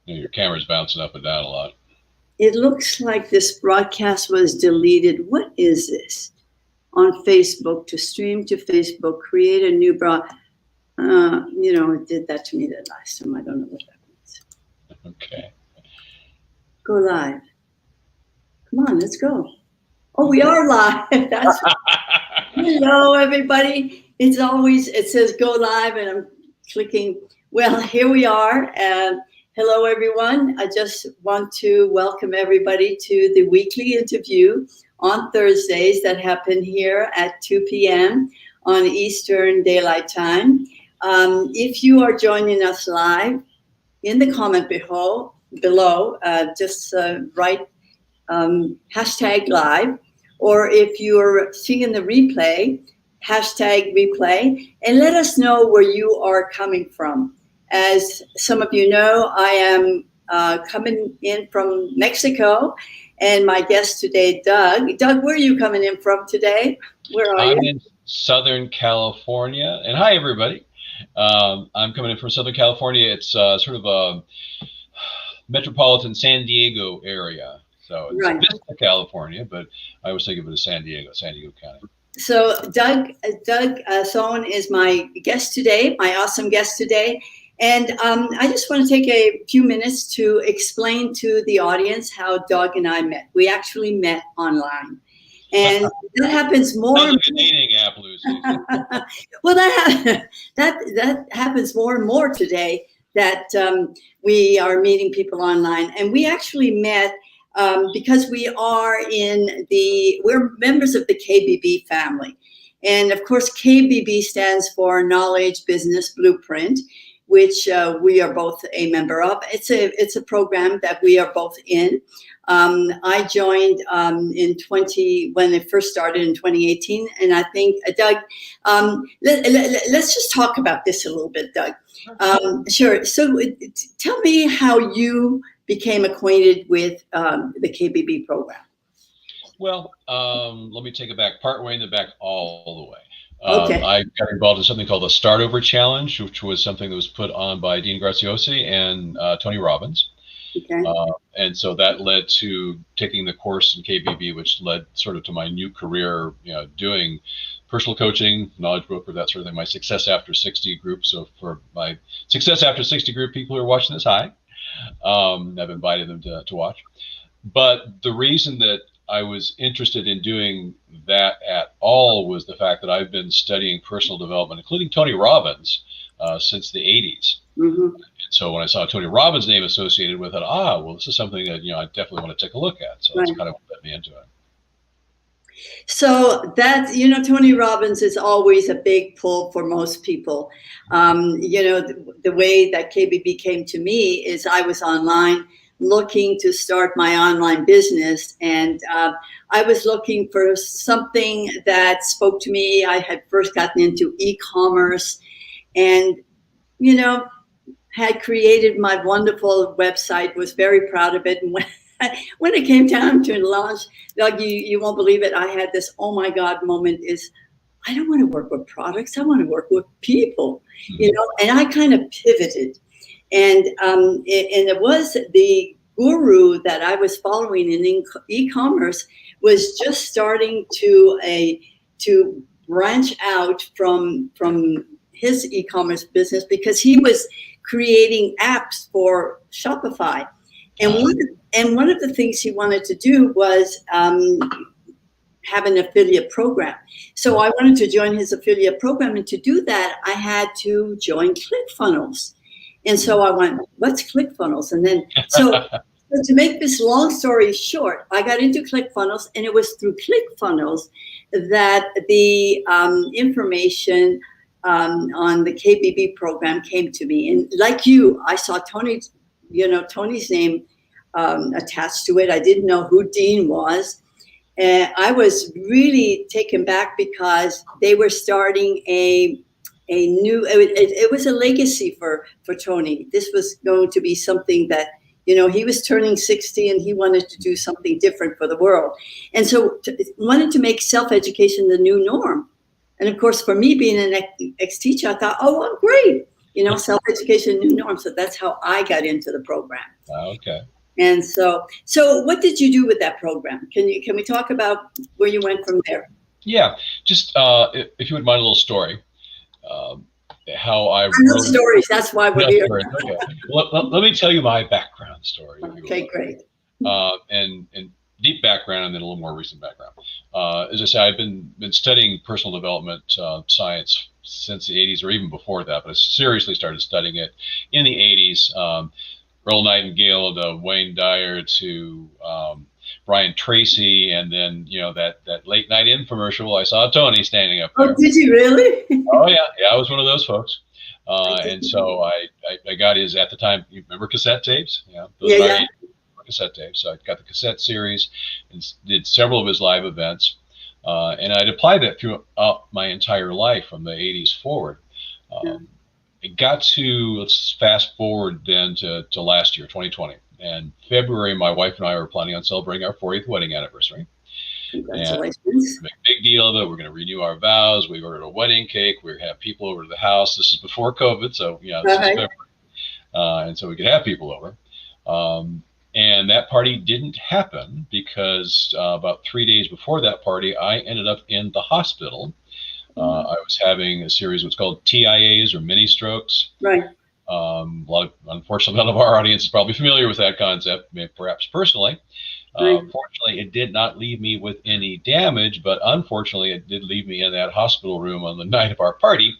Your camera's bouncing up and down a lot. It looks like this broadcast was deleted. What is this? On Facebook, to stream to Facebook, create a new it did that to me the last time. I don't know what that means. Okay. Go live. Come on, let's go. Oh, we are live. That's hello, everybody. It says go live, and I'm clicking. Well, here we are. Hello, everyone. I just want to welcome everybody to the weekly interview on Thursdays that happen here at 2 p.m. on Eastern Daylight Time. If you are joining us live, in the comment below, just write hashtag live, or if you're seeing the replay, hashtag replay, and let us know where you are coming from. As some of you know, I am coming in from Mexico, and my guest today, Doug. Doug, where are you coming in from today? Where are you? I'm in Southern California, and hi, everybody. I'm coming in from Southern California. It's sort of a metropolitan San Diego area. So it's right. Vista, California, but I always think of it as San Diego County. So Doug Sohn is my guest today, my awesome guest today. And I just want to take a few minutes to explain to the audience how Doug and I met. We actually met online. And that happens more. Sounds like a dating app, Lucy. Well, that happens more and more today, that we are meeting people online. And we actually met because we're members of the KBB family. And of course, KBB stands for Knowledge Business Blueprint, which we are both a member of. It's a program that we are both in. I joined when it first started in 2018, and I think Doug, let's just talk about this a little bit, Doug. Sure. So tell me how you became acquainted with the KBB program. Well, let me take it back, partway in the back, all the way. Okay. I got involved in something called the Start Over Challenge, which was something that was put on by Dean Graziosi and Tony Robbins. Okay. And so that led to taking the course in KBB, which led sort of to my new career, doing personal coaching, knowledge broker, that sort of thing, my Success After 60 group. So for my Success After 60 group, people who are watching this, hi. I've invited them to watch. But the reason that I was interested in doing that at all was the fact that I've been studying personal development, including Tony Robbins, since the 80s. Mm-hmm. So when I saw Tony Robbins' name associated with it, well, this is something that I definitely want to take a look at. So that's kind of what led me into it. So that, Tony Robbins is always a big pull for most people. The way that KBB came to me is I was online looking to start my online business, and I was looking for something that spoke to me. I had first gotten into e-commerce, and had created my wonderful website, was very proud of it. And when it came time to launch, Doug, you won't believe it, I had this oh my God moment, is I don't want to work with products, I want to work with people, and I kind of pivoted. And it was the guru that I was following in e-commerce was just starting to branch out from his e-commerce business, because he was creating apps for Shopify. And one of the things he wanted to do was have an affiliate program. So I wanted to join his affiliate program. And to do that, I had to join ClickFunnels. And so I went, what's ClickFunnels? And then, so to make this long story short, I got into ClickFunnels, and it was through ClickFunnels that the information on the KBB program came to me. And like you, I saw Tony's name attached to it. I didn't know who Dean was. And I was really taken back because they were starting a new, it was a legacy for Tony. This was going to be something that, he was turning 60 and he wanted to do something different for the world. And so wanted to make self-education the new norm. And of course, for me being an ex-teacher, I thought, oh, well, great. self-education, new norms. So that's how I got into the program. Okay. And so what did you do with that program? Can we talk about where you went from there? Yeah, just if you would mind a little story, um, how I love really stories. That's why we're here. Okay. Let me tell you my background story. Okay, great. And deep background, and then a little more recent background. As I say, I've been studying personal development science since the 80s, or even before that, but I seriously started studying it in the 80s. Earl Nightingale to Wayne Dyer to Brian Tracy, and then that late night infomercial. I saw Tony standing up there. Oh, did you really? Oh yeah, I was one of those folks. And so I got his, at the time, you remember cassette tapes? Yeah, yeah. Cassette tapes. So I got the cassette series and did several of his live events. And I'd applied that throughout my entire life from the 80s forward. It got to, let's fast forward then to last year, 2020. And February, my wife and I were planning on celebrating our 40th wedding anniversary. Congratulations. Make a big deal of it. We're going to renew our vows. We ordered a wedding cake. We're going to have people over to the house. This is before COVID, so this is February. And so we could have people over. And that party didn't happen because about 3 days before that party, I ended up in the hospital. I was having a series of what's called TIAs, or mini strokes. Right. Unfortunately, none of our audience is probably familiar with that concept, perhaps personally. Fortunately, it did not leave me with any damage, but unfortunately, it did leave me in that hospital room on the night of our party.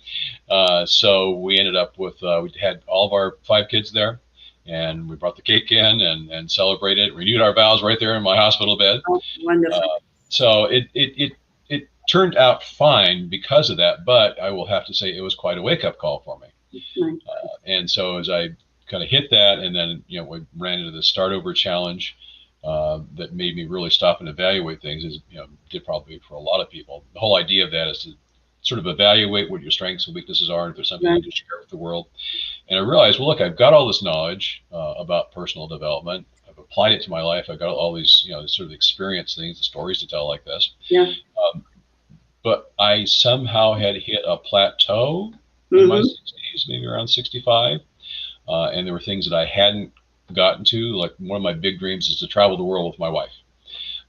So we ended up with, we had all of our 5 kids there, and we brought the cake in and celebrated, renewed our vows right there in my hospital bed. Oh, wonderful. So it turned out fine because of that, but I will have to say it was quite a wake-up call for me. And so as I kind of hit that, and then we ran into the Start Over challenge, that made me really stop and evaluate things, as did probably for a lot of people. The whole idea of that is to sort of evaluate what your strengths and weaknesses are, and if there's something you can share with the world. And I realized, well, look, I've got all this knowledge about personal development. I've applied it to my life. I've got all these, sort of experience things, the stories to tell like this. Yeah. But I somehow had hit a plateau in my 60s, maybe around 65. And there were things that I hadn't gotten to. Like, one of my big dreams is to travel the world with my wife.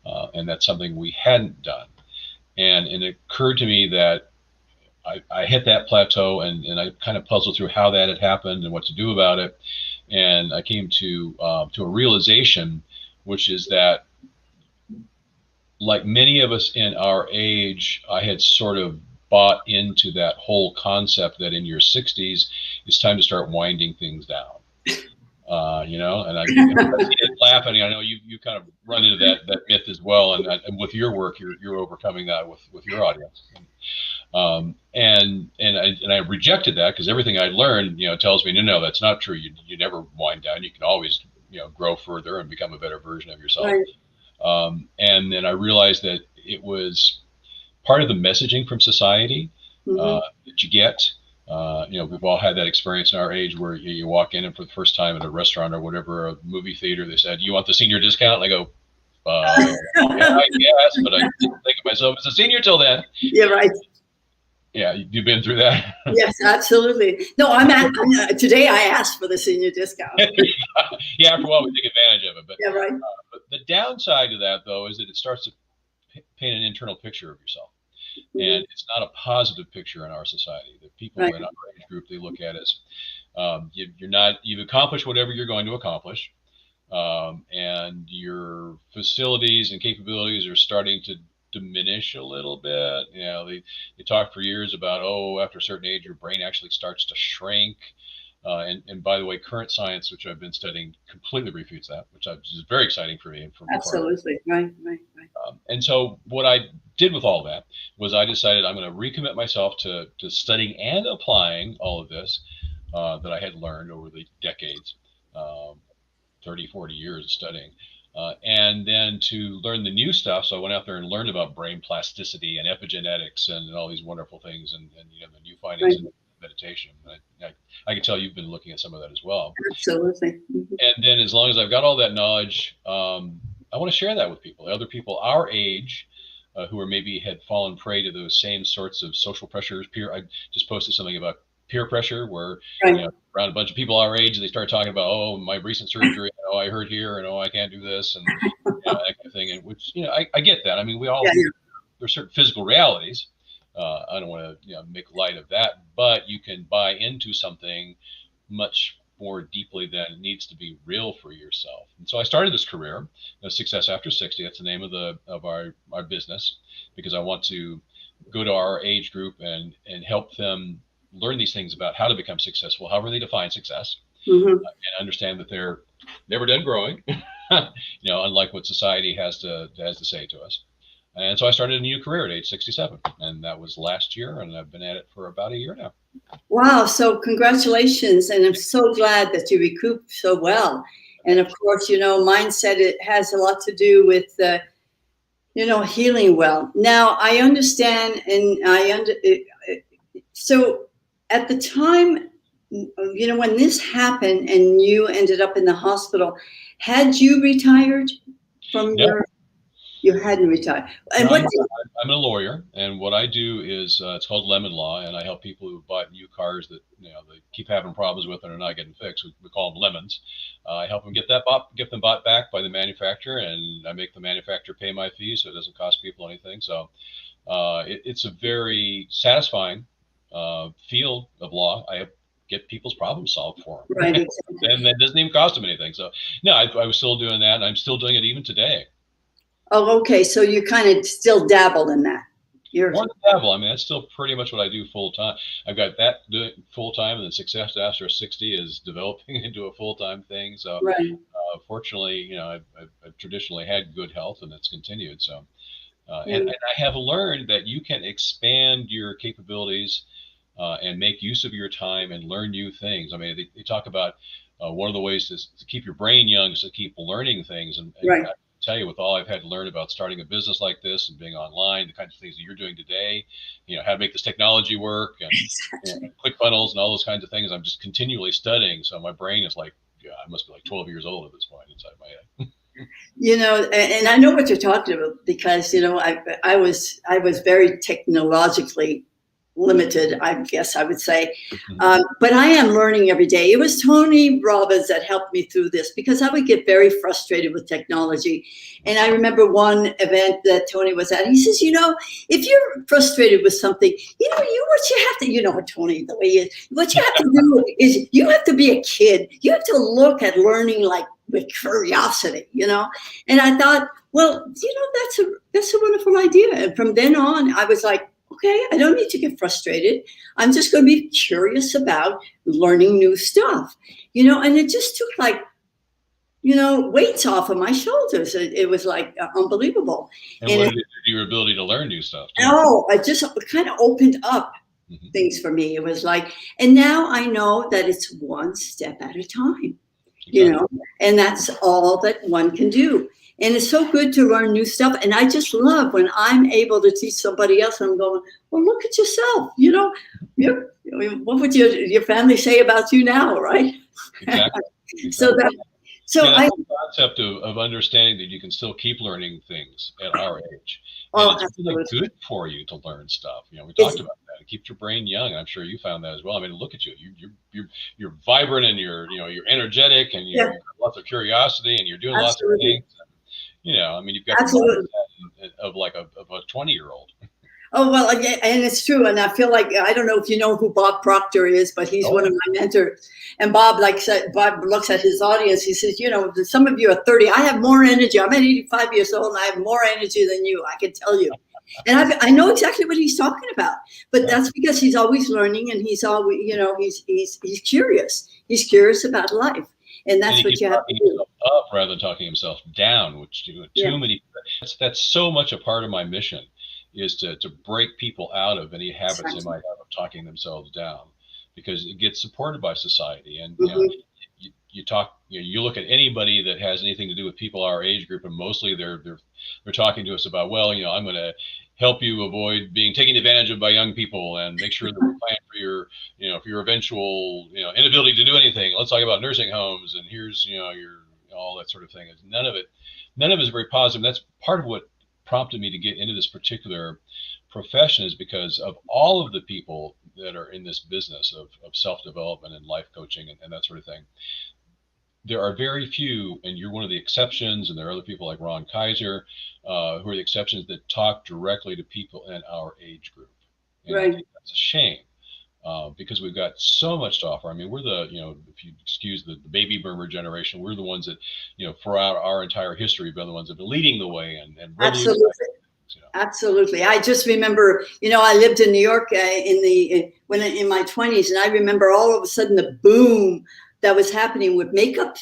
And that's something we hadn't done. And it occurred to me that I hit that plateau, and I kind of puzzled through how that had happened and what to do about it. And I came to a realization, which is that, like many of us in our age, I had sort of bought into that whole concept that in your 60s, it's time to start winding things down. And I laugh, and I know you kind of run into that myth as well, and with your work, you're overcoming that with your audience. And I rejected that, because everything I learned, tells me no, that's not true. You never wind down. You can always grow further and become a better version of yourself. Right. And then I realized that it was part of the messaging from society that you get. We've all had that experience in our age where you walk in, and for the first time at a restaurant or whatever, a movie theater, they said, "You want the senior discount?" And I go, "Yeah, I guess," but I didn't think of myself as a senior till then. Yeah, right. Yeah, you've been through that. Yes, absolutely. No, today I asked for the senior discount. Yeah, after a while we take advantage of it. But, yeah, right. But the downside to that, though, is that it starts to paint an internal picture of yourself. And it's not a positive picture in our society. The people in our age group, they look at as you've accomplished whatever you're going to accomplish, and your facilities and capabilities are starting to diminish a little bit. They talk for years about, after a certain age, your brain actually starts to shrink. And by the way, current science, which I've been studying, completely refutes that, which is very exciting for me. And for absolutely, right. And so what I did with all that was I decided I'm going to recommit myself to studying and applying all of this that I had learned over the decades, 30, 40 years of studying. And then to learn the new stuff. So I went out there and learned about brain plasticity and epigenetics and all these wonderful things, and the new findings in meditation. I can tell you've been looking at some of that as well. Absolutely. And then, as long as I've got all that knowledge, I want to share that with people, other people our age, who are maybe had fallen prey to those same sorts of social pressures. I just posted something about peer pressure where, Right. around a bunch of people our age, they start talking about, oh, my recent surgery, I hurt here, and oh, I can't do this, and that kind of thing. And which, I get that. I mean, Yeah. there's certain physical realities. I don't want to, make light of that, but you can buy into something much more deeply than it needs to be real for yourself. And so I started this career, Success After 60. That's the name of our business, because I want to go to our age group and help them learn these things about how to become successful, however they define success, Mm-hmm. and understand that they're never done growing, unlike what society has to say to us. And so I started a new career at age 67, and that was last year, and I've been at it for about a year now. Wow. So congratulations. And I'm so glad that you recouped so well. And of course, mindset, it has a lot to do with, healing well. Now I understand. And so at the time, when this happened and you ended up in the hospital, had you retired from No, you hadn't retired. And no, what? I'm a lawyer, and what I do is it's called lemon law, and I help people who bought new cars that they keep having problems with and are not getting fixed. We call them lemons. I help them get them bought back by the manufacturer, and I make the manufacturer pay my fees, so it doesn't cost people anything. So it's a very satisfying field of law. I get people's problems solved for them, Right. Exactly. and that doesn't even cost them anything. So no, I was still doing that, and I'm still doing it even today. Oh, okay. So you kind of still dabble in that. You're More than dabble. I mean, that's still pretty much what I do full time. I've got that doing full time, and then Success After 60 is developing into a full time thing. So, right. fortunately, I've traditionally had good health, and it's continued. So, Yeah. and I have learned that you can expand your capabilities and make use of your time and learn new things. I mean, they talk about one of the ways to keep your brain young is to keep learning things. And Right. I tell you, with all I've had to learn about starting a business like this and being online, the kinds of things that you're doing today, how to make this technology work and Exactly. ClickFunnels and all those kinds of things, I'm just continually studying. So my brain is like, I must be like 12 years old at this point inside my head. And I know what you're talking about because I was very technologically limited, I guess I would say. But I am learning every day. It was Tony Robbins that helped me through this because I would get very frustrated with technology. And I remember one event that Tony was at. He says, if you're frustrated with something, what you have to, what Tony, the way he is, what you have to do is you have to be a kid. You have to look at learning like with curiosity, And I thought, well, that's a wonderful idea. And from then on, I was like, okay, I don't need to get frustrated. I'm just going to be curious about learning new stuff, and it just took weights off of my shoulders. It was like unbelievable. And what did it do to your ability to learn new stuff? It just kind of opened up things for me. It was like, and now I know that it's one step at a time, Exactly. and that's all that one can do. And it's so good to learn new stuff. And I just love when I'm able to teach somebody else. I'm going, well, look at yourself. What would your family say about you now, right? Exactly. So that's the concept of understanding that you can still keep learning things at our age. And it's really good for you to learn stuff. We talked about that. It keeps your brain young. I'm sure you found that as well. I mean, look at you. You're vibrant and you're energetic and you have lots of curiosity and you're doing lots of things. I mean, you've got the mindset of like a 20-year-old. Oh, well, and it's true. And I feel like, I don't know if you know who Bob Proctor is, but he's one of my mentors. And Bob looks at his audience. He says, some of you are 30. I have more energy. I'm at 85 years old and I have more energy than you. I can tell you. And I know exactly what he's talking about, but that's because he's always learning and he's always, he's curious. He's curious about life. And that's what you have to do. Up rather than talking himself down, which too many. That's so much a part of my mission, is to break people out of any habits they might have of talking themselves down, because it gets supported by society. And you look at anybody that has anything to do with people our age group, and mostly they're talking to us about, well, I'm going to help you avoid being taken advantage of by young people and make sure that we plan for your eventual inability to do anything. Let's talk about nursing homes and here's your all that sort of thing. None of it is very positive. That's part of what prompted me to get into this particular profession is because of all of the people that are in this business of self-development and life coaching and that sort of thing. There are very few, and you're one of the exceptions, and there are other people like Ron Kaiser, who are the exceptions that talk directly to people in our age group. And Right. I think that's a shame. Because we've got so much to offer. I mean, we're the, if you excuse the baby boomer generation, we're the ones that, throughout our entire history, have been the ones that have been leading the way and Absolutely. you know. Absolutely. I just remember, I lived in New York in my 20s, and I remember all of a sudden the boom that was happening with makeup,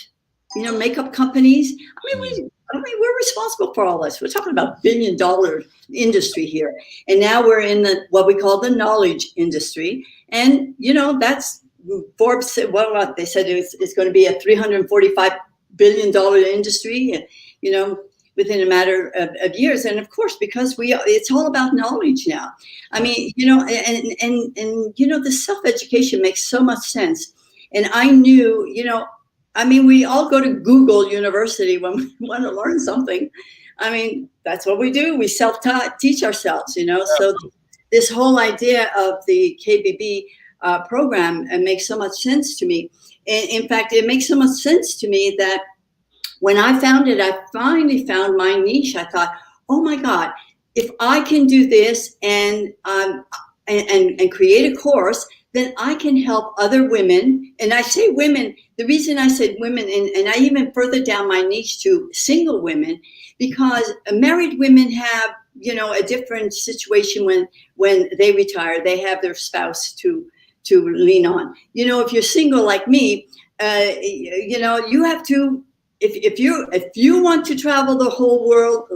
makeup companies. We're responsible for all this. We're talking about $1 billion industry here. And now we're in what we call the knowledge industry. And, that's Forbes said, well, they said it's going to be a $345 billion industry, within a matter of years. And of course, because it's all about knowledge now. I mean, the self-education makes so much sense. And I knew, we all go to Google University when we want to learn something. I mean, that's what we do. We self-teach ourselves, So this whole idea of the KBB program makes so much sense to me. And in fact, it makes so much sense to me that when I found it, I finally found my niche. I thought, oh my God, if I can do this and create a course, then I can help other women. And I say women, the reason I said women, and I even further down my niche to single women, because married women have, a different situation when they retire. They have their spouse to lean on. If you're single like me, you have to, if you want to travel the whole world,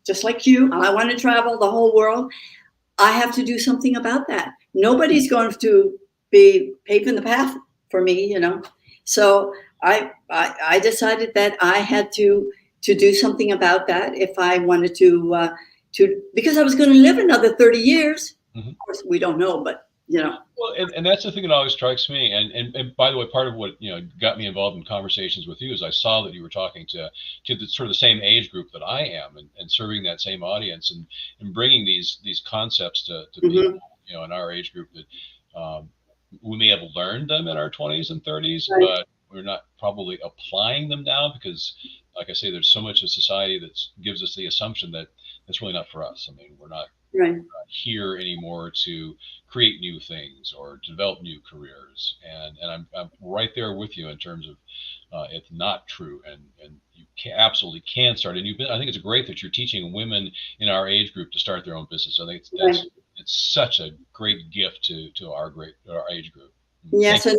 just like you, I want to travel the whole world, I have to do something about that. Nobody's going to be paving the path for me, So I decided that I had to do something about that if I wanted to because I was going to live another 30 years. Mm-hmm. Of course, we don't know, but Well, and that's the thing that always strikes me. And by the way, part of what got me involved in conversations with you is I saw that you were talking to the sort of the same age group that I am, and serving that same audience, and bringing these concepts to people in our age group that we may have learned them in our 20s and 30s, right, but we're not probably applying them now because, like I say, there's so much of society that gives us the assumption that it's really not for us. I mean, we're not here anymore to create new things or develop new careers, and I'm right there with you in terms of it's not true, and you absolutely can start. And I think it's great that you're teaching women in our age group to start their own business. I think it's such a great gift to our age group. Yes, and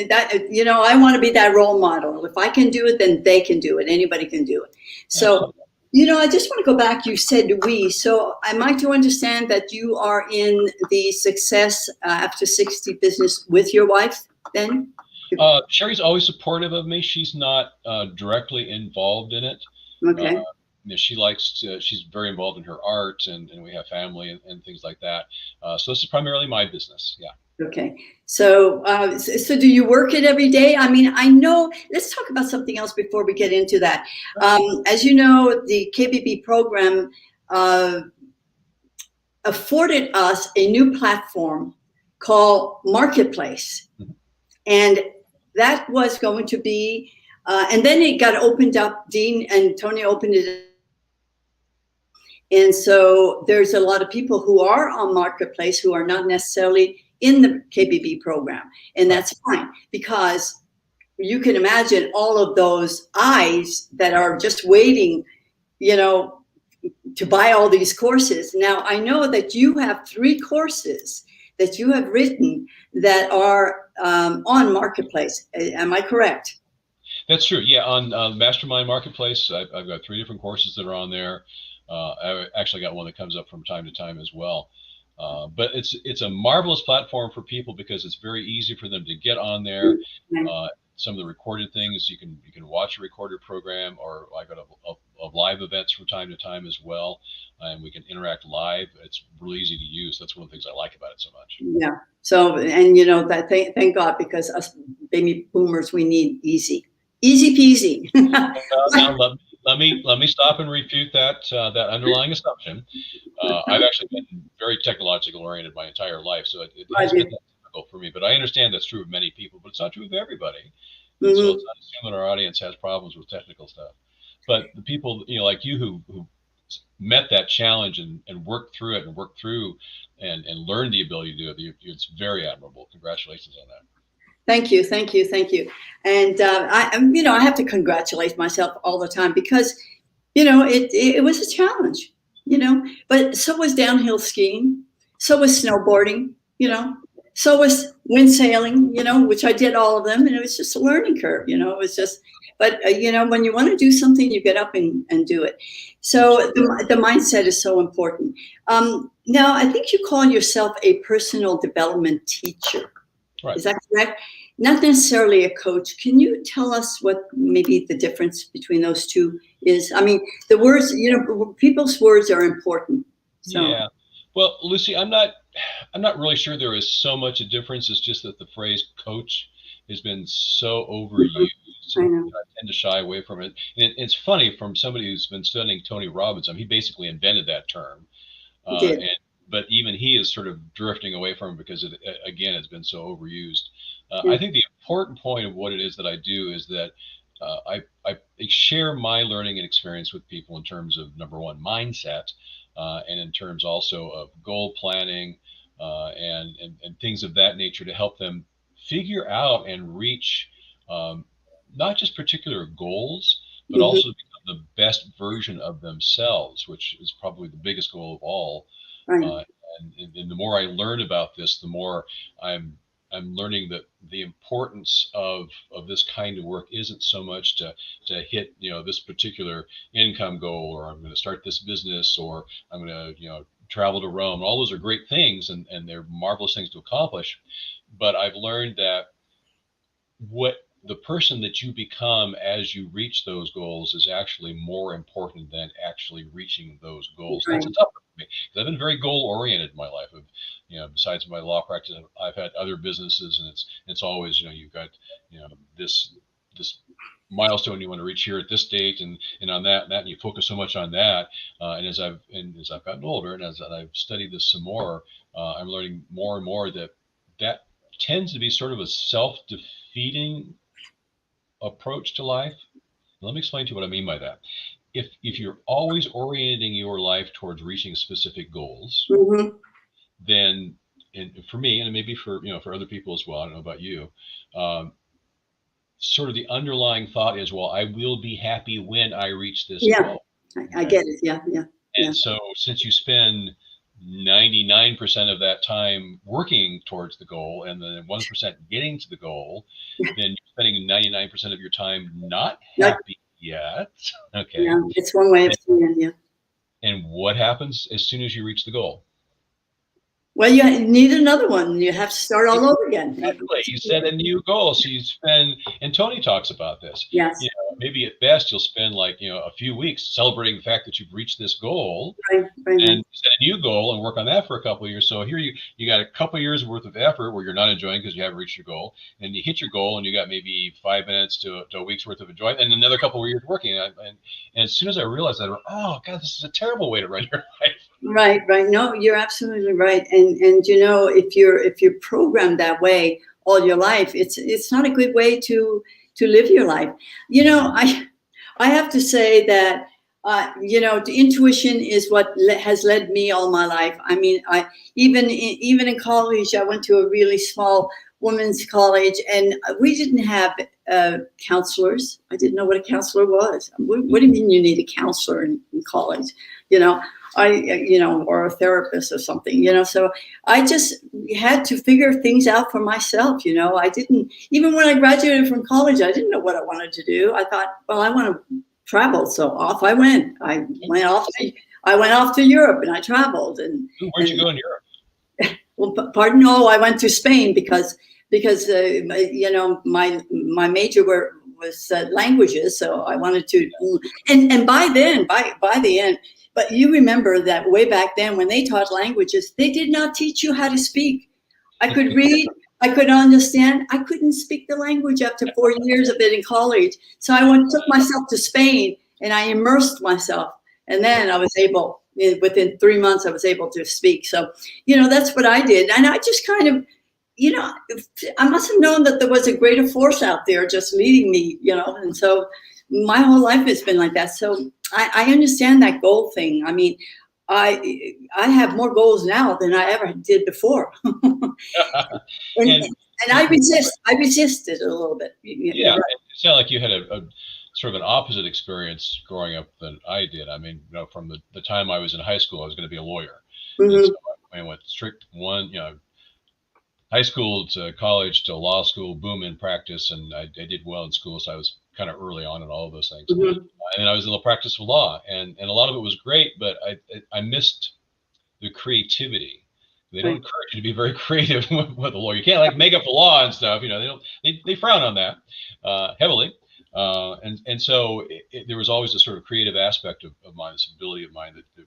that I want to be that role model. If I can do it, then they can do it. Anybody can do it. So. Absolutely. I just want to go back. You said we. So am I to understand that you are in the Success After 60 business with your wife then? Sherry's always supportive of me. She's not directly involved in it. Okay. She likes to, she's very involved in her art, and we have family and things like that. So this is primarily my business. Yeah. Okay. So, so do you work it every day? I mean, I know, let's talk about something else before we get into that. As you know, the KBB program afforded us a new platform called Marketplace. Mm-hmm. And that was going to be, and then it got opened up. Dean and Tony opened it up. And so there's a lot of people who are on Marketplace who are not necessarily in the KBB program. And that's fine, because you can imagine all of those eyes that are just waiting, to buy all these courses. Now, I know that you have 3 courses that you have written that are on Marketplace. Am I correct? That's true. Yeah, on Mastermind Marketplace, I've got 3 different courses that are on there. I actually got one that comes up from time to time as well. But it's a marvelous platform for people because it's very easy for them to get on there. Some of the recorded things you can watch a recorded program, or I got a live events from time to time as well, and we can interact live. It's really easy to use. That's one of the things I like about it so much. Yeah. So, and that thank God, because us baby boomers, we need easy peasy. let me stop and refute that underlying assumption. I've actually been very technological oriented my entire life, so it I hasn't been do. that difficult for me. But I understand that's true of many people, but it's not true of everybody. And so let's Hmm. not assume that our audience has problems with technical stuff. But the people, like you, who met that challenge and worked through it and worked through and learned the ability to do it, it's very admirable. Congratulations on that. Thank you, thank you, thank you. And I have to congratulate myself all the time because, it was a challenge, But so was downhill skiing, so was snowboarding, so was wind sailing, which I did all of them, and it was just a learning curve, It was just, but when you want to do something, you get up and do it. So the mindset is so important. Now, I think you call yourself a personal development teacher. Right. Is that correct? Not necessarily a coach. Can you tell us what maybe the difference between those two is? I mean, the words, people's words are important. So, Yeah. Well, Lucy, I'm not really sure there is so much a difference. It's just that the phrase coach has been so mhm, overused, I and know. I tend to shy away from it. And it's funny from somebody who's been studying Tony Robbins. I mean, he basically invented that term. You did. And but even he is sort of drifting away from it because it again has been so overused. Yeah. I think the important point of what it is that I do is that I share my learning and experience with people in terms of number one mindset, and in terms also of goal planning, and things of that nature to help them figure out and reach, not just particular goals, but Hmm. also become the best version of themselves, which is probably the biggest goal of all. Right. Uh, and the more I learn about this, the more I'm I'm learning that the importance of this kind of work isn't so much to hit this particular income goal, or I'm going to start this business, or I'm going to travel to Rome. All those are great things, and they're marvelous things to accomplish. But I've learned that what the person that you become as you reach those goals is actually more important than actually reaching those goals. And that's a Right. tough one for me because I've been very goal oriented in my life. Of besides my law practice, I've had other businesses, and it's always you've got this milestone you want to reach here at this date, and on that and that, and you focus so much on that. And as I've gotten older, and as I've studied this some more, I'm learning more and more that tends to be sort of a self-defeating approach to life. Let me explain to you what I mean by that. If you're always orienting your life towards reaching specific goals, Hmm. then, and for me, and maybe for other people as well, I don't know about you, um, sort of the underlying thought is, well, I will be happy when I reach this Yeah. goal. I Okay. get it. Yeah. Yeah. Yeah. And so since you spend 99% of that time working towards the goal and then 1% getting to the goal, then you're spending 99% of your time not Like, happy yet. yeah. Okay. It's one way of saying it. Yeah. And what happens as soon as you reach the goal? Well, you need another one. You have to start all over again. Exactly. You set a new goal. So you spend, and Tony talks about this. Yes. Maybe at best you'll spend like, a few weeks celebrating the fact that you've reached this goal, Right. Right. and Right. set a new goal and work on that for a couple of years. So here you got a couple of years worth of effort where you're not enjoying because you haven't reached your goal, and you hit your goal and you got maybe 5 minutes to a week's worth of enjoyment, and another couple of years working. And as soon as I realized that, oh God, this is a terrible way to run your life. Right, right. No, you're absolutely right. And if you're programmed that way all your life, it's not a good way to live your life. I have to say that the intuition is what has led me all my life. I mean, I even in college, I went to a really small women's college, and we didn't have counselors. I didn't know what a counselor was. What do you mean you need a counselor in college? You know, or a therapist or something. So I just had to figure things out for myself. I didn't even when I graduated from college, I didn't know what I wanted to do. I thought, well, I want to travel, so off I went. I went off to Europe and I traveled Where'd you and go in Europe? well, pardon, no, I went to Spain because my major was languages, so I wanted to. And by then, by the end, but you remember that way back then when they taught languages, they did not teach you how to speak. I could read, I could understand. I couldn't speak the language after 4 years of it in college. So took myself to Spain, and I immersed myself. And then I was able, within 3 months, I was able to speak. So, that's what I did. And I just kind of, I must have known that there was a greater force out there just leading me, and so my whole life has been like that. So I understand that goal thing. I mean, I have more goals now than I ever did before. and, And and I resisted a little bit. yeah, it sounded like you had a sort of an opposite experience growing up than I did. I mean, from the time I was in high school, I was going to be a lawyer. And so I went strict one, high school to college to law school, boom in practice, and I did well in school, so I was kind of early on in all of those things. And I was in the practice of law, and a lot of it was great, but I missed the creativity. They don't encourage you to be very creative with a lawyer. You can't like make up the law and stuff. They frown on that heavily. And so there was always a sort of creative aspect of mine, this ability of mine that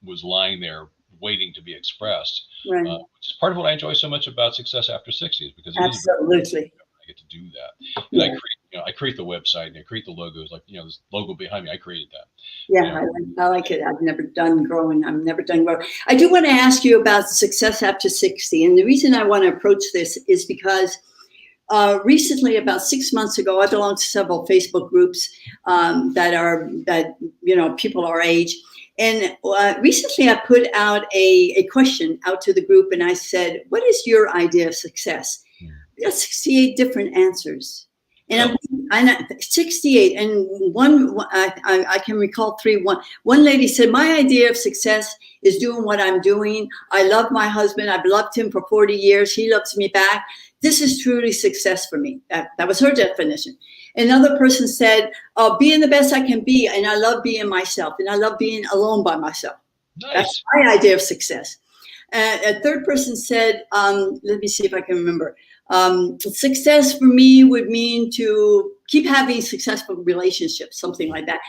was lying there waiting to be expressed, Right. Which is part of what I enjoy so much about Success After 60, because Absolutely. I get to do that. And I create the website and I create the logos, like this logo behind me. I created that. Yeah, I like it. I've never done growing. I do want to ask you about Success After 60, and the reason I want to approach this is because recently, about 6 months ago, I belong to several Facebook groups that people our age. And recently I put out a question out to the group, and I said, what is your idea of success? We got 68 different answers. And I'm 68, and I can recall three. One lady said, my idea of success is doing what I'm doing. I love my husband. I've loved him for 40 years. He loves me back. This is truly success for me. That was her definition. Another person said, being the best I can be, and I love being myself, and I love being alone by myself. Nice. That's my idea of success. A third person said, let me see if I can remember. Success for me would mean to keep having successful relationships, something like that,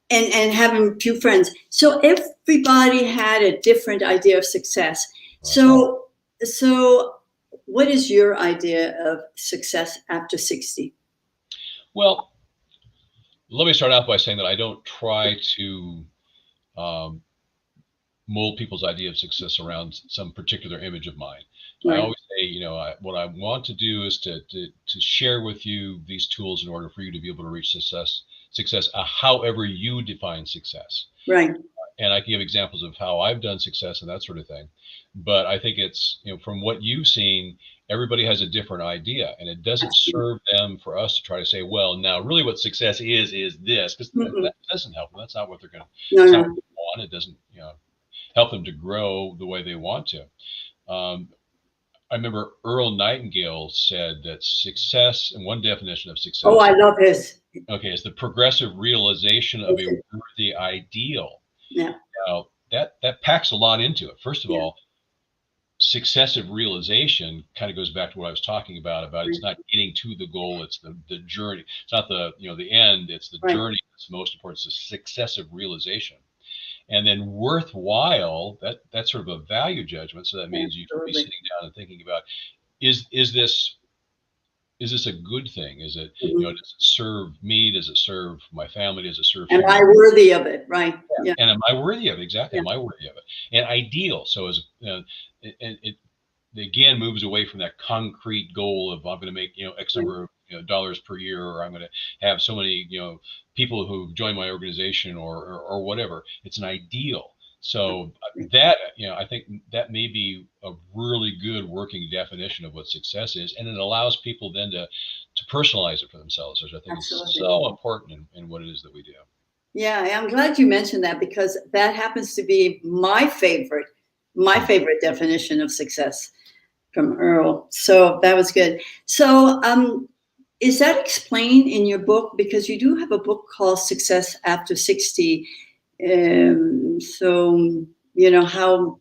and having few friends. So everybody had a different idea of success. So what is your idea of success after 60? Well, let me start out by saying that I don't try to mold people's idea of success around some particular image of mine. Right. I always say, what I want to do is to share with you these tools in order for you to be able to reach success, however you define success. Right. And I can give examples of how I've done success and that sort of thing. But I think it's, from what you've seen, everybody has a different idea, and it doesn't serve them for us to try to say, well, now really what success is this, because that doesn't help them. That's not what they're going to, it's not what they want. It doesn't, help them to grow the way they want to. I remember Earl Nightingale said that success, and one definition of success. Oh, I love his. Okay, is the progressive realization of a worthy ideal. Yeah. Now that packs a lot into it. First of all, successive realization kind of goes back to what I was talking about it's not getting to the goal, it's the journey. It's not the end, it's the journey that's most important. It's the successive realization. And then worthwhile, that's sort of a value judgment. So that means you should be sitting down and thinking about, is this a good thing? Is it, does it serve me? Does it serve my family? Does it serve? Am I worthy of it? Right. Yeah. And am I worthy of it? Exactly. Am I worthy of it? And ideal. So it again moves away from that concrete goal of I'm going to make, X number of dollars per year, or I'm going to have so many, people who join my organization or whatever. It's an ideal. So that, I think that may be a really good working definition of what success is. And it allows people then to personalize it for themselves, which I think is so important in what it is that we do. Yeah, I'm glad you mentioned that, because that happens to be my favorite definition of success from Earl. So that was good. So is that explained in your book? Because you do have a book called Success After 60. So, how...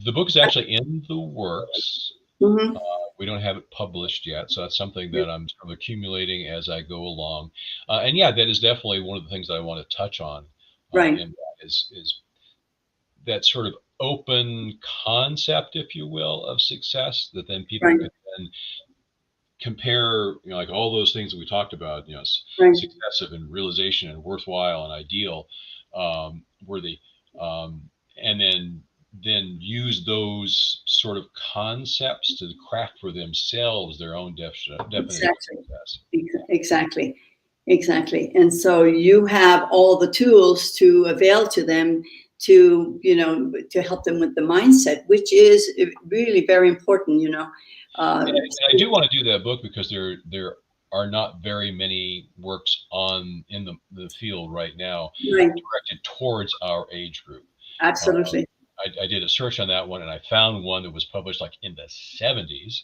The book is actually in the works. We don't have it published yet. So that's something that I'm sort of accumulating as I go along. And yeah, that is definitely one of the things that I want to touch on. Right. And that is that sort of open concept, if you will, of success that then people can then compare, like all those things that we talked about, Right. successive and realization and worthwhile and ideal, worthy, and then use those sort of concepts to craft for themselves their own definition of Exactly. success. Exactly. Exactly. And so you have all the tools to avail to them to, to help them with the mindset, which is really very important, And I do want to do that book because there are not very many works in the field right now right. directed towards our age group. Absolutely. I did a search on that one, and I found one that was published like in the 70s,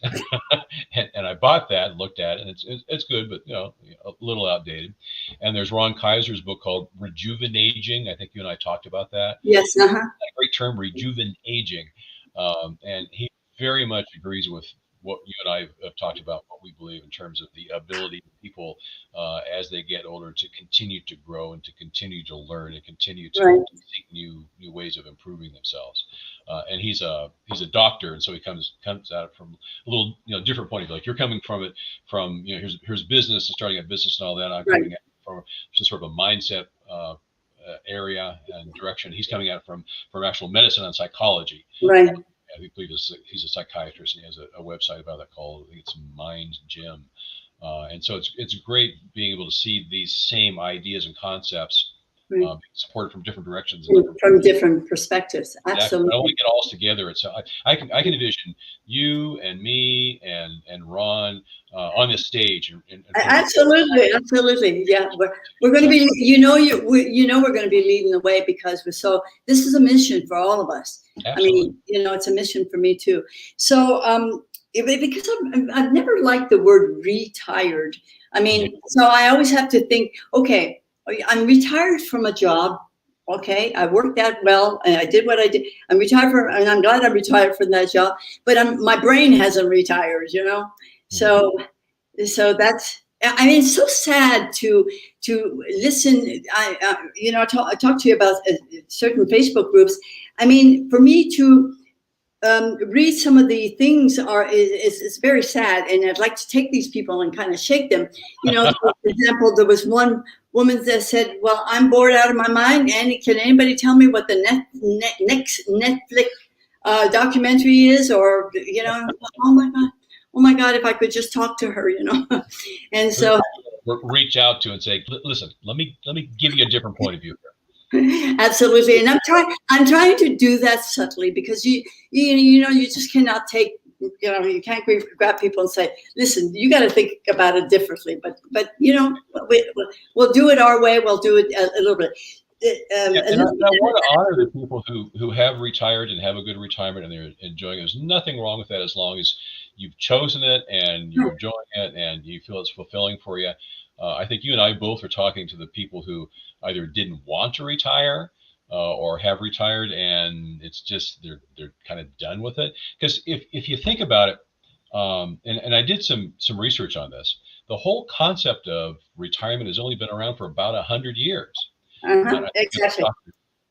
and I bought that and looked at it, and it's good, but a little outdated. And there's Ron Kaiser's book called Rejuvenating. I think you and I talked about that. Yes. Uh-huh. A great term, rejuvenating, and he very much agrees with what you and I have talked about, what we believe in terms of the ability of people as they get older to continue to grow and to continue to learn and continue to Right. seek new ways of improving themselves. And he's a doctor, and so he comes at it from a little different point of view. Like you're coming from it from here's business and starting a business and all that. I'm Right. coming at it from some sort of a mindset area and direction. He's coming at it from actual medicine and psychology. Right. I believe he's a psychiatrist, and he has a website about that called, I think it's Mind Gym. And so it's great being able to see these same ideas and concepts Right. being supported from different directions and From different perspectives. Exactly. Absolutely. I don't want to get all together. It's I can envision you and me and Ron on this stage. Absolutely. Yeah, we're going to be. We're going to be leading the way because this is a mission for all of us. Absolutely. I mean, it's a mission for me too. So, because I've never liked the word retired. I mean, so I always have to think, okay, I'm retired from a job. Okay, I worked that well, and I did what I did. I'm retired and I'm glad I'm retired from that job. But my brain hasn't retired, So that's. I mean, it's so sad to listen. I talk to you about certain Facebook groups. I mean, for me to read some of the things is very sad, and I'd like to take these people and kind of shake them. For example, there was one woman that said, "Well, I'm bored out of my mind, and can anybody tell me what the next Netflix documentary is?" Or oh my God, if I could just talk to her, And so reach out to and say, "Listen, let me give you a different point of view here." Absolutely, and I'm trying to do that subtly because you just cannot take you can't grab people and say, listen, you got to think about it differently, but we'll do it our way. We'll do it a little bit. And I want to honor the people who have retired and have a good retirement and they're enjoying it. There's nothing wrong with that as long as you've chosen it and you're enjoying it and you feel it's fulfilling for you. I think you and I both are talking to the people who either didn't want to retire or have retired, and it's just they're kind of done with it. Because if you think about it, and I did some research on this, the whole concept of retirement has only been around for about 100 years. Exactly.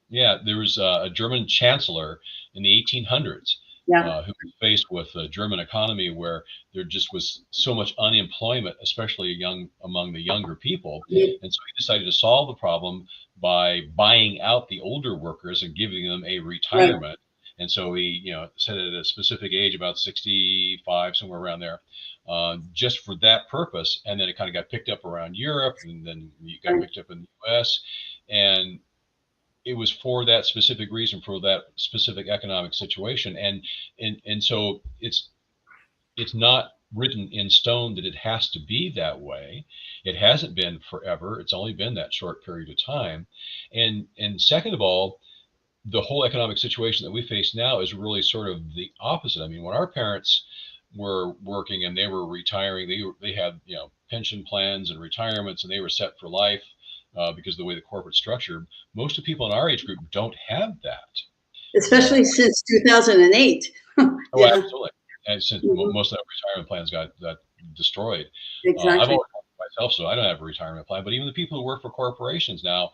Yeah, there was a German chancellor in the 1800s who was faced with a German economy where there just was so much unemployment, especially among the younger people. And so he decided to solve the problem by buying out the older workers and giving them a retirement. Right. And so he, set it at a specific age, about 65, somewhere around there, just for that purpose. And then it kind of got picked up around Europe, and then it got picked up in the U.S. And it was for that specific reason, for that specific economic situation. And so it's not written in stone that it has to be that way. It hasn't been forever. It's only been that short period of time. And second of all, the whole economic situation that we face now is really sort of the opposite. I mean, when our parents were working and they were retiring, they had pension plans and retirements, and they were set for life because of the way the corporate structure. Most of the people in our age group don't have that, especially since 2008. Oh, absolutely. And since most of the retirement plans got destroyed. Exactly. I've always worked myself, so I don't have a retirement plan. But even the people who work for corporations now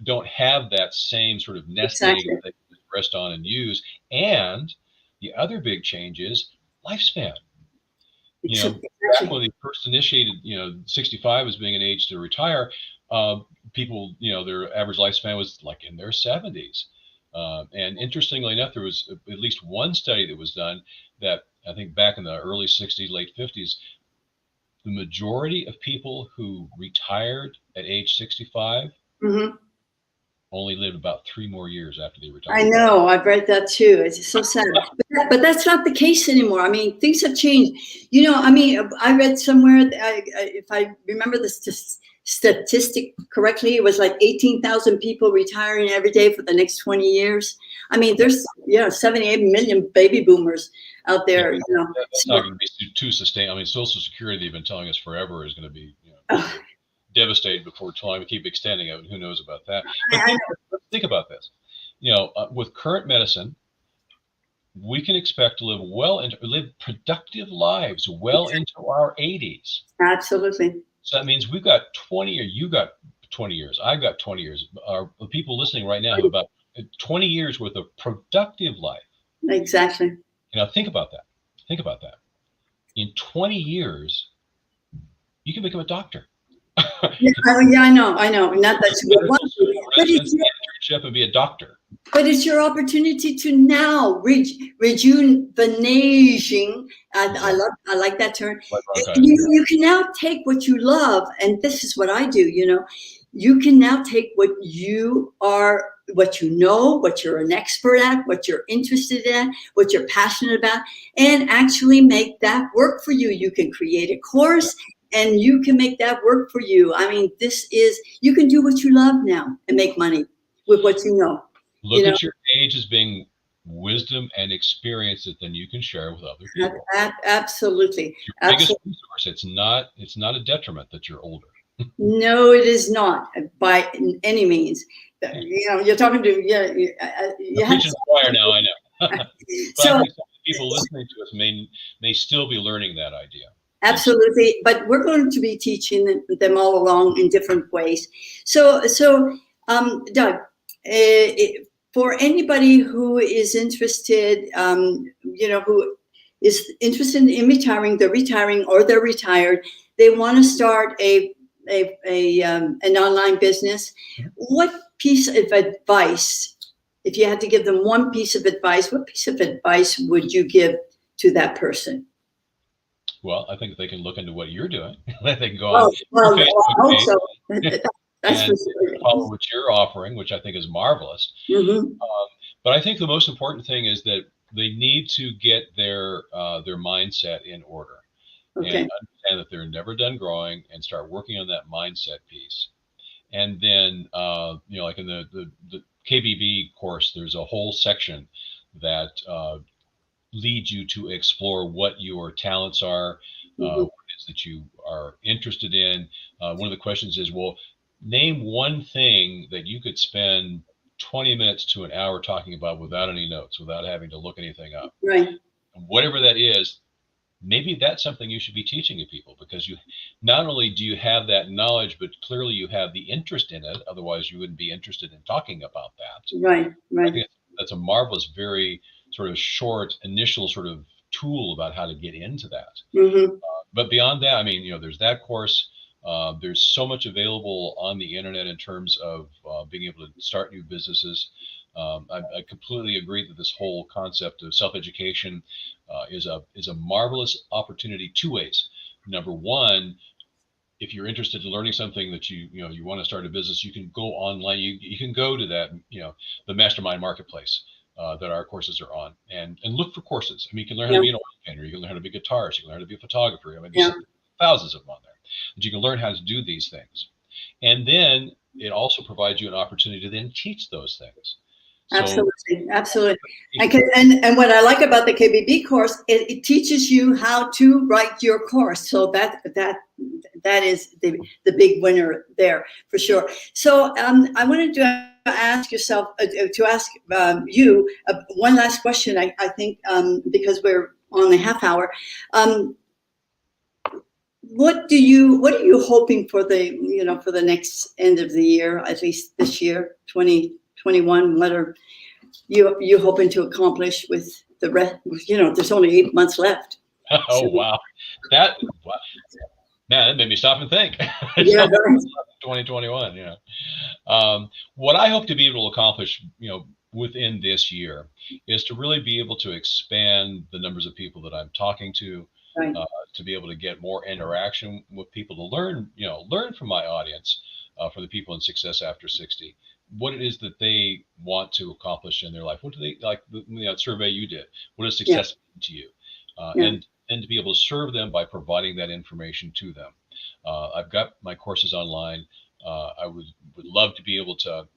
don't have that same sort of nest egg that they can rest on and use. And the other big change is lifespan. Back when they first initiated, 65 as being an age to retire, people, their average lifespan was like in their 70s. And interestingly enough, there was at least one study that was done that I think back in the early 60s, late 50s, the majority of people who retired at age 65 only lived about 3 more years after they retired. I know. I've read that too. It's so sad. But that's not the case anymore. I mean, things have changed. I read somewhere, if I remember the statistic correctly, it was like 18,000 people retiring every day for the next 20 years. I mean, there's 78 million baby boomers out there. That's not going to be too sustained. I mean, Social Security, they've been telling us forever, is going to be devastated before time. We keep extending it. Who knows about that? But think about this. With current medicine, we can expect to live productive lives well into our 80s. Absolutely. So that means we've got 20, or you got 20 years. I've got 20 years. The people listening right now have about 20 years worth of productive life. Exactly. Think about that. Think about that. In 20 years, you can become a doctor. I know. Not that's a good one. But internship and be a doctor. But it's your opportunity to now rejuvenation. I like that term. You can now take what you love, and this is what I do. You can now take what you are, what you know, what you're an expert at, what you're interested in, what you're passionate about, and actually make that work for you. You can create a course. And you can make that work for you. I mean, you can do what you love now and make money with what you know. Look at your age as being wisdom and experience that then you can share with other people. Absolutely. Your biggest resource. It's not a detriment that you're older. No, it is not by any means. You're talking to preaching to the choir now. I know. But so I think some people listening to us may still be learning that idea. Absolutely, but we're going to be teaching them all along in different ways. So, Doug, for anybody who is interested, who is interested in retiring, they're retiring or they're retired, they want to start an online business. What piece of advice, if you had to give them one piece of advice, what piece of advice would you give to that person? Well, I think they can look into what you're doing. They can go on Facebook page and follow what you're offering, which I think is marvelous. But I think the most important thing is that they need to get their mindset in order and understand that they're never done growing and start working on that mindset piece. And then, like in the KBB course, there's a whole section that lead you to explore what your talents are, what it is that you are interested in. One of the questions is, well, name one thing that you could spend 20 minutes to an hour talking about without any notes, without having to look anything up. Right. And whatever that is, maybe that's something you should be teaching to people, because you not only do you have that knowledge, but clearly you have the interest in it. Otherwise, you wouldn't be interested in talking about that. Right. I think that's a marvelous, very sort of short initial sort of tool about how to get into that. But beyond that, I mean, there's that course. There's so much available on the internet in terms of being able to start new businesses. I completely agree that this whole concept of self-education is a marvelous opportunity 2 ways. Number one, if you're interested in learning something that you want to start a business, you can go online. You can go to that, the Mastermind Marketplace that our courses are on, and look for courses. I mean, you can learn how to be an oil painter. You can learn how to be a guitarist. You can learn how to be a photographer. I mean, there's thousands of them on there. But you can learn how to do these things. And then it also provides you an opportunity to then teach those things. Absolutely. And what I like about the KBB course, it teaches you how to write your course. So that is the big winner there for sure. So I wanted to ask you one last question. I think because we're on the half hour. What are you hoping for the next end of the year, at least this year, 2021? What are you hoping to accomplish with the rest? There's only 8 months left. Oh, wow. that, wow, man, that made me stop and think. It's Yeah, only 2021. Yeah. What I hope to be able to accomplish, within this year, is to really be able to expand the numbers of people that I'm talking right. to be able to get more interaction with people, to learn from my audience, for the people in Success After 60, what it is that they want to accomplish in their life. What do they like? The survey you did. What does Yeah, success mean to you? yeah, And to be able to serve them by providing that information to them. I've got my courses online. I would love to be able to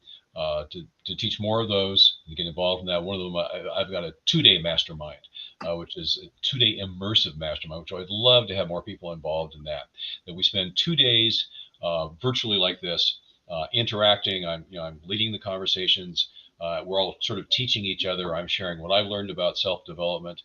teach more of those and get involved in that. One of them, I've got a 2-day mastermind, which is a 2-day immersive mastermind, which I'd love to have more people involved in that. That we spend 2 days virtually like this, interacting. I'm leading the conversations. We're all sort of teaching each other. I'm sharing what I've learned about self-development.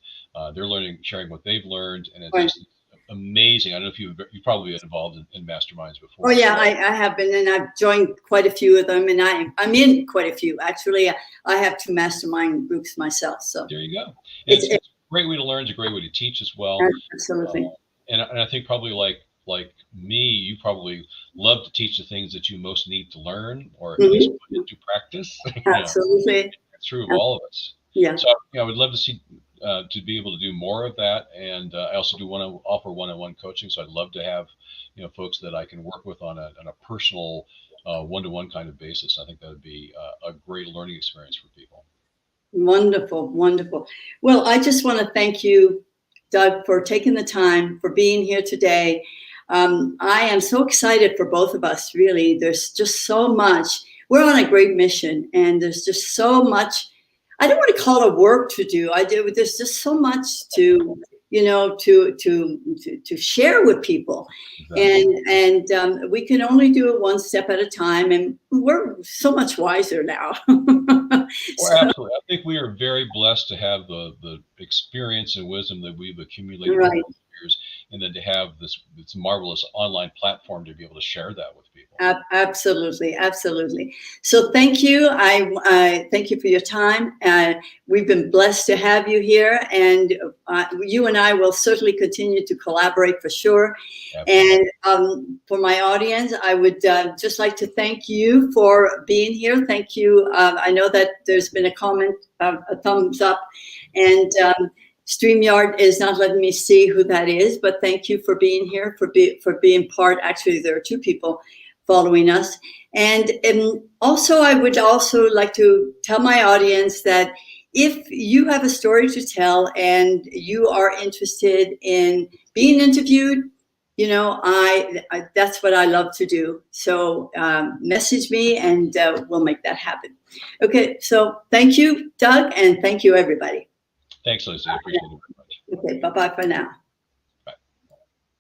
They're sharing what they've learned, and it's right. just amazing. I don't know if you've probably been involved in masterminds Oh before. yeah, I have been, and I've joined quite a few of them, and I'm in quite a few actually. I have 2 mastermind groups myself, so There you go. And it's, it's it's a great way to learn. It's a great way to teach as well. absolutely. And I think probably like me, you probably love to teach the things that you most need to learn, or at least put Hmm. into practice. Absolutely. It's true of all of us. Yeah. So I would love to see to be able to do more of that, and I also do offer one-on-one coaching. So I'd love to have folks that I can work with on a personal one-to-one kind of basis. I think that would be a great learning experience for people. Wonderful, wonderful. Well, I just want to thank you, Doug, for taking the time, for being here today. I am so excited for both of us, really. There's just so much. We're on a great mission, and there's just so much. I don't want to call it work to do. There's just so much to, to share with people. Exactly. And we can only do it one step at a time, and we're so much wiser now. Well, So, absolutely. I think we are very blessed to have the experience and wisdom that we've accumulated over right. the years, and then to have this marvelous online platform to be able to share that with people. Absolutely, absolutely. So thank you. I thank you for your time. We've been blessed to have you here, and you and I will certainly continue to collaborate for sure. Absolutely. And for my audience, I would just like to thank you for being here. Thank you. I know that there's been a comment, a thumbs up, and StreamYard is not letting me see who that is, but thank you for being here, for being part. Actually, there are 2 people following us. And also, I would also like to tell my audience that if you have a story to tell and you are interested in being interviewed, I that's what I love to do. So message me, and we'll make that happen. Okay, so thank you, Doug, and thank you, everybody. Thanks, Lucy. I appreciate it very much. Okay, bye-bye for now.